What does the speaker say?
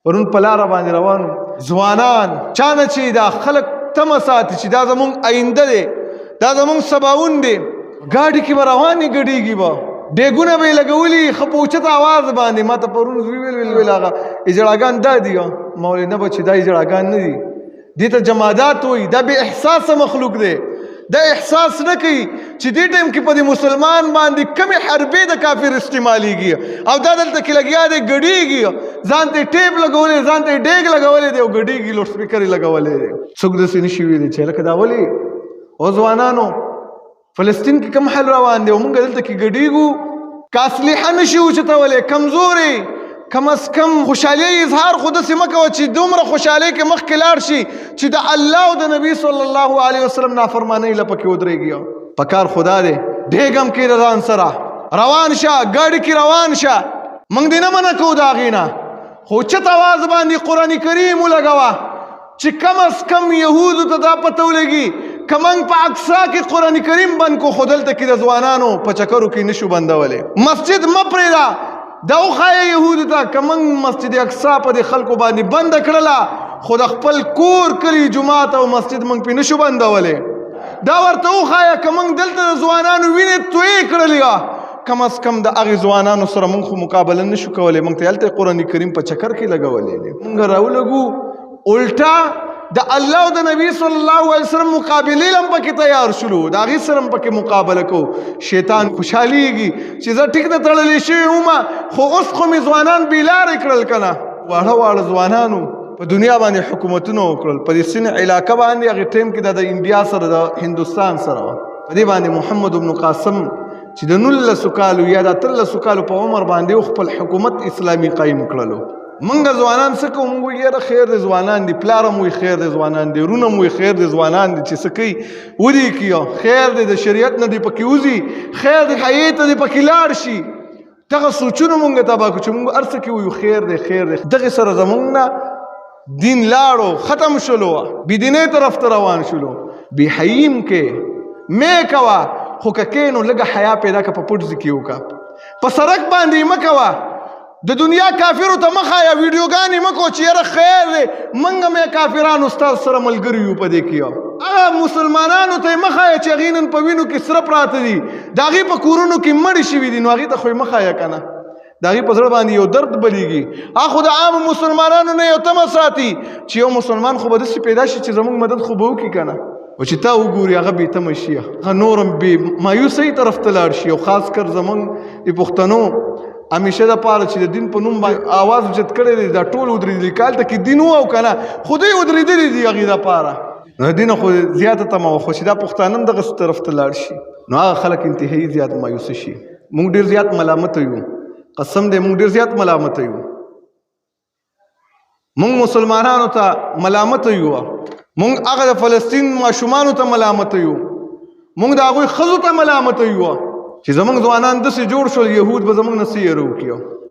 پرون په لاره باندې روان ځوانان چانه چې دا خلک تمه ساتي چې دا زمونږ آینده دی دا زمونږ سباون دی ګاډي کې به روانې ګډېږي به ډېګونه به یې لګولي ښه په اوچت اواز باندې ما ته پرون ویل هغه اجړاګان دا دي مولوي نه به چې دا اجړاګان نه دي دې ته جمادات وایي دا بې احساسه مخلوق دی دا احساس نه کوي چې دې ټایم کې په دې مسلمان باندې کمې حربې د کافر استعمالیږي او دا دلته کې لګیا دی ګډېږي ځان ته ټیپ لګولی ځان ته ډېګ لګولی دی او ګډېږي لوډ سپیکر یې لګولی دی څوک داسې نشي ویلی چې لکه دا ولې او ځوانانو فلسطین کې کم حل روان دی او موږ دلته کې ګډېږو که اسلحه نشي اوچتولی کمزورې کم از کم خوشحالي اظهار خو داسې مه کوه چې دومره خوشحالۍ کې مخکې لاړ شي چې د الله او د نبي صلی الله علیه وسلم نافرمانۍ له پکې ودرېږي پکار خدا دی ډېګ هم کې ځان سره روان شه ګاډي کې روان شه موږ دې نه منع کوو د هغې نه خو اوچت اواز باندې قرآن کریم ولګوه چې کم از کم یهودو ته دا پته ولګي که موږ په اقصا کې قرآن کریم بند کو خو دلته کې د ځوانانو په چکرو کې نشو بندولی مسجد مه پرېږده دا وښایه یهودو ته که موږ مسجد اقصا په دې خلکو باندې بنده کړله خو د خپل کور کلي جومات او مسجد موږ پرې نشو بندولی دا ورته وښایه که موږ دلته د ځوانانو وینې تویې کړلې کم از کم د هغې ځوانانو سره موږ خو مقابله نشو کولی موږ ته هلته قرآن کریم په چکر کې لګولی دی موږ راولګو الټا د الله او د نبی صلی الله علیه وسلم مقابلې هم پکې تیار شلو د هغې سره هم پکې مقابله کوو شیطان خوشحالیږي چې زه ټیک نه تړلی شوی ومه خو اوس خو مې ځوانان بېلارې کړل که نه واړه واړه ځوانانو په دنیا باندې حکومتونه وکړل په دې سین علاقه باندې هغې ټایم کې د انډیا سره د هندوستان سره په دې باندې محمد بن قاسم چې د 19 کالو یا د 13 کالو په عمر باندې خپل حکومت اسلامي قایم کړلو منګه ځوانان څه کوو موږ وایو یاره خیر دی ځوانان دي پلار هم وایي خیر دی ځوانان دي رونه هم وایي خیر دی ځوانان دي چې څه کوي ودې کړي خیر دی د شریعت نه دې پکې وځي خیر دی حیې ته دې پکې لاړ شي دغه سوچونه موږ تباه کړو چې موږ هر څه کې وایو خیر دی خیر دی دغې سره زموږ نه دین لاړو ختم شلو بېدینۍ طرف ته روان شلو بې حییم کې مې کوه خو که کې نو لږه حیا پیدا که په پټ ځای کې وکړه په سړک باندې مه کوه د دنیا کافرو ته مخه یا ویډیوګانې مه کوو چې یاره خیر دی موږ هم یې کافرانو ستاسو سره ملګري یو په دې کې هغه مسلمانانو ته یې مخه یا چې هغې نن په وینو کې سره پراته دي د هغې په کورونو کې مړې شوي دي نو هغې ته خو یې مخه یا که نه د هغې په زړه باندې یو درد بلیږي هغه خو د عامو مسلمانانو نه یو تمه ساتي چې یو مسلمان خو به داسې پیدا شي چې زموږ مدد خو به وکړي که نه او چې تا وګوري هغه بې تمه شي هغه نور هم بې مایوسۍ طرف ته لاړ شي او خاص کر زموږ د پښتنو همیشه دپاره چې د دین په نوم باندې آواز اوچت کړی دی دا ټول ودرېدلي کالته کې دین و او که نه خو دوی ودرېدلي دي هغې دپاره نو د دینه خو زیاته تمه وه خو چې دا پښتانه هم دغسې طرف ته لاړ شي نو هغه خلک انتهایي زیات مایوسه شي موږ ډېر زیات ملامته یو قسم دی موږ ډېر زیات ملامته یو موږ مسلمانانو ته ملامته یو موږ هغه د فلسطین ماشومانو ته ملامته یو موږ د هغوی ښځو ته ملامته یو چې زمونږ ځوانان داسې جوړ شول یهود به زمونږ نه څه یې وکړي